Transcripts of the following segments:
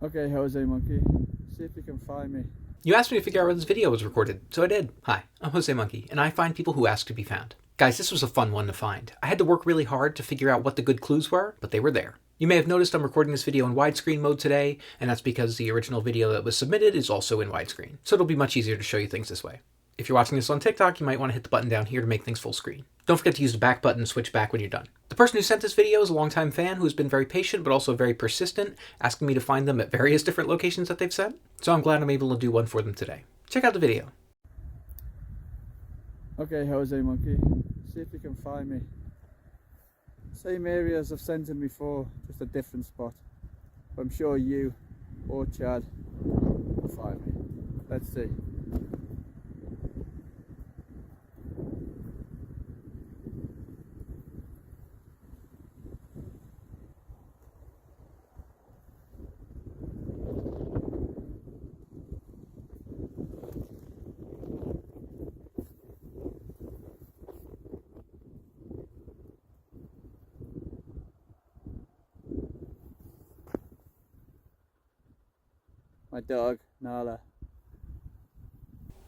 Okay, Jose Monkey, see if you can find me. You asked me to figure out where this video was recorded, so I did. Hi, I'm Jose Monkey, and I find people who ask to be found. Guys, this was a fun one to find. I had to work really hard to figure out what the good clues were, but they were there. You may have noticed I'm recording this video in widescreen mode today, and that's because the original video that was submitted is also in widescreen, so it'll be much easier to show you things this way. If you're watching this on TikTok, you might want to hit the button down here to make things full screen. Don't forget to use the back button to switch back when you're done. The person who sent this video is a longtime fan who's been very patient but also very persistent, asking me to find them at various different locations that they've sent, so I'm glad I'm able to do one for them today. Check out the video. Okay, Jose Monkey, see if you can find me. Same areas I've sent him before, just a different spot. But I'm sure you or Chad will find me. Let's see. My dog, Nala.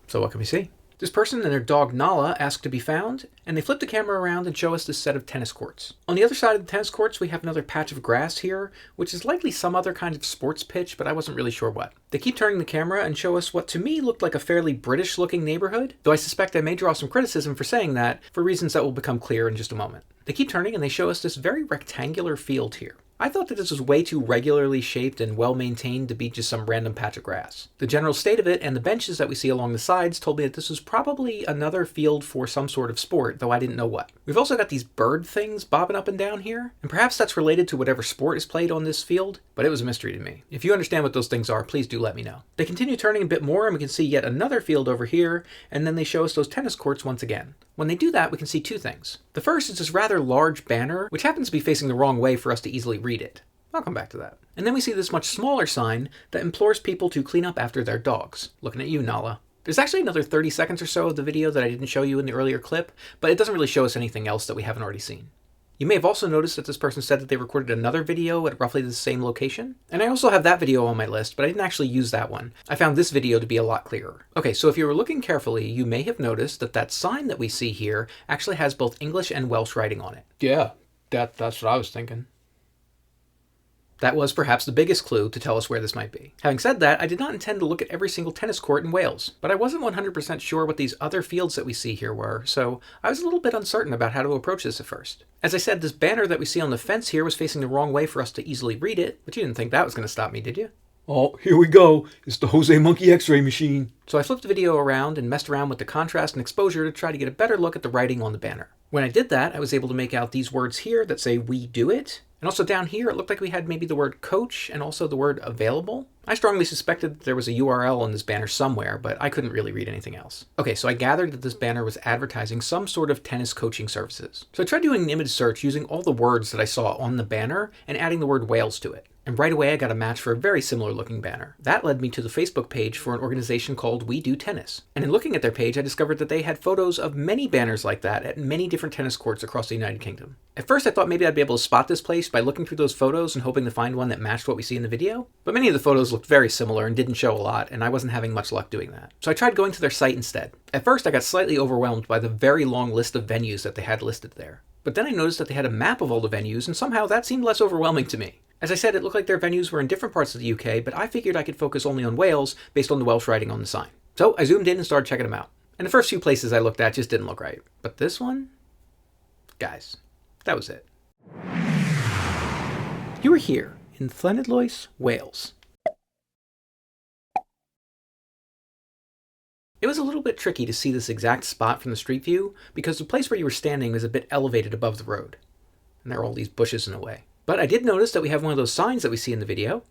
So what can we see? This person and their dog Nala asked to be found, and they flip the camera around and show us this set of tennis courts. On the other side of the tennis courts, we have another patch of grass here, which is likely some other kind of sports pitch, but I wasn't really sure what. They keep turning the camera and show us what to me looked like a fairly British-looking neighborhood, though I suspect I may draw some criticism for saying that, for reasons that will become clear in just a moment. They keep turning and they show us this very rectangular field here. I thought that this was way too regularly shaped and well-maintained to be just some random patch of grass. The general state of it and the benches that we see along the sides told me that this was probably another field for some sort of sport, though I didn't know what. We've also got these bird things bobbing up and down here, and perhaps that's related to whatever sport is played on this field, but it was a mystery to me. If you understand what those things are, please do let me know. They continue turning a bit more and we can see yet another field over here, and then they show us those tennis courts once again. When they do that, we can see two things. The first is this rather large banner, which happens to be facing the wrong way for us to easily read it. I'll come back to that. And then we see this much smaller sign that implores people to clean up after their dogs. Looking at you, Nala. There's actually another 30 seconds or so of the video that I didn't show you in the earlier clip, but it doesn't really show us anything else that we haven't already seen. You may have also noticed that this person said that they recorded another video at roughly the same location. And I also have that video on my list, but I didn't actually use that one. I found this video to be a lot clearer. Okay, so if you were looking carefully, you may have noticed that that sign that we see here actually has both English and Welsh writing on it. Yeah, that's what I was thinking. That was perhaps the biggest clue to tell us where this might be. Having said that, I did not intend to look at every single tennis court in Wales, but I wasn't 100% sure what these other fields that we see here were, so I was a little bit uncertain about how to approach this at first. As I said, this banner that we see on the fence here was facing the wrong way for us to easily read it, but you didn't think that was going to stop me, did you? Oh, here we go. It's the Jose Monkey X-ray machine. So I flipped the video around and messed around with the contrast and exposure to try to get a better look at the writing on the banner. When I did that, I was able to make out these words here that say "We do it." And also down here, it looked like we had maybe the word coach and also the word available. I strongly suspected that there was a URL on this banner somewhere, but I couldn't really read anything else. Okay, so I gathered that this banner was advertising some sort of tennis coaching services. So I tried doing an image search using all the words that I saw on the banner and adding the word Wales to it. And right away I got a match for a very similar looking banner. That led me to the Facebook page for an organization called We Do Tennis. And in looking at their page, I discovered that they had photos of many banners like that at many different tennis courts across the United Kingdom. At first I thought maybe I'd be able to spot this place by looking through those photos and hoping to find one that matched what we see in the video. But many of the photos looked very similar and didn't show a lot, and I wasn't having much luck doing that. So I tried going to their site instead. At first I got slightly overwhelmed by the very long list of venues that they had listed there. But then I noticed that they had a map of all the venues, and somehow that seemed less overwhelming to me. As I said, it looked like their venues were in different parts of the UK, but I figured I could focus only on Wales based on the Welsh writing on the sign. So I zoomed in and started checking them out. And the first few places I looked at just didn't look right. But this one? Guys, that was it. You were here in Llanidloes, Wales. It was a little bit tricky to see this exact spot from the street view because the place where you were standing was a bit elevated above the road. And there are all these bushes in the way. But I did notice that we have one of those signs that we see in the video.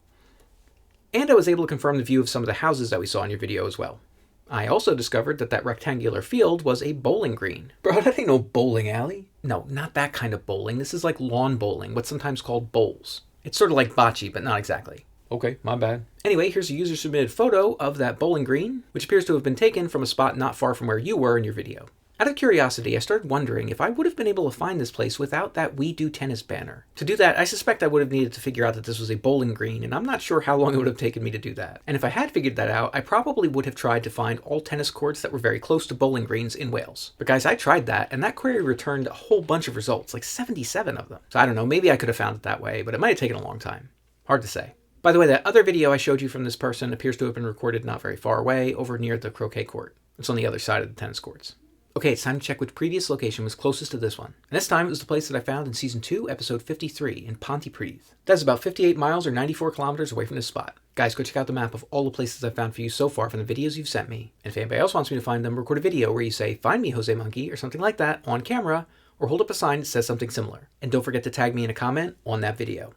And I was able to confirm the view of some of the houses that we saw in your video as well. I also discovered that that rectangular field was a bowling green. Bro, that ain't no bowling alley. No, not that kind of bowling. This is like lawn bowling, what's sometimes called bowls. It's sort of like bocce, but not exactly. Okay, my bad. Anyway, here's a user-submitted photo of that bowling green, which appears to have been taken from a spot not far from where you were in your video. Out of curiosity, I started wondering if I would have been able to find this place without that "We Do Tennis" banner. To do that, I suspect I would have needed to figure out that this was a bowling green, and I'm not sure how long it would have taken me to do that. And if I had figured that out, I probably would have tried to find all tennis courts that were very close to bowling greens in Wales. But guys, I tried that, and that query returned a whole bunch of results, like 77 of them. So I don't know, maybe I could have found it that way, but it might have taken a long time. Hard to say. By the way, that other video I showed you from this person appears to have been recorded not very far away, over near the croquet court. It's on the other side of the tennis courts. Okay, it's time to check which previous location was closest to this one. And this time it was the place that I found in Season 2, Episode 53, in Pontypridd. That's about 58 miles or 94 kilometers away from this spot. Guys, go check out the map of all the places I've found for you so far from the videos you've sent me. And if anybody else wants me to find them, record a video where you say, "Find me, Jose Monkey," or something like that on camera, or hold up a sign that says something similar. And don't forget to tag me in a comment on that video.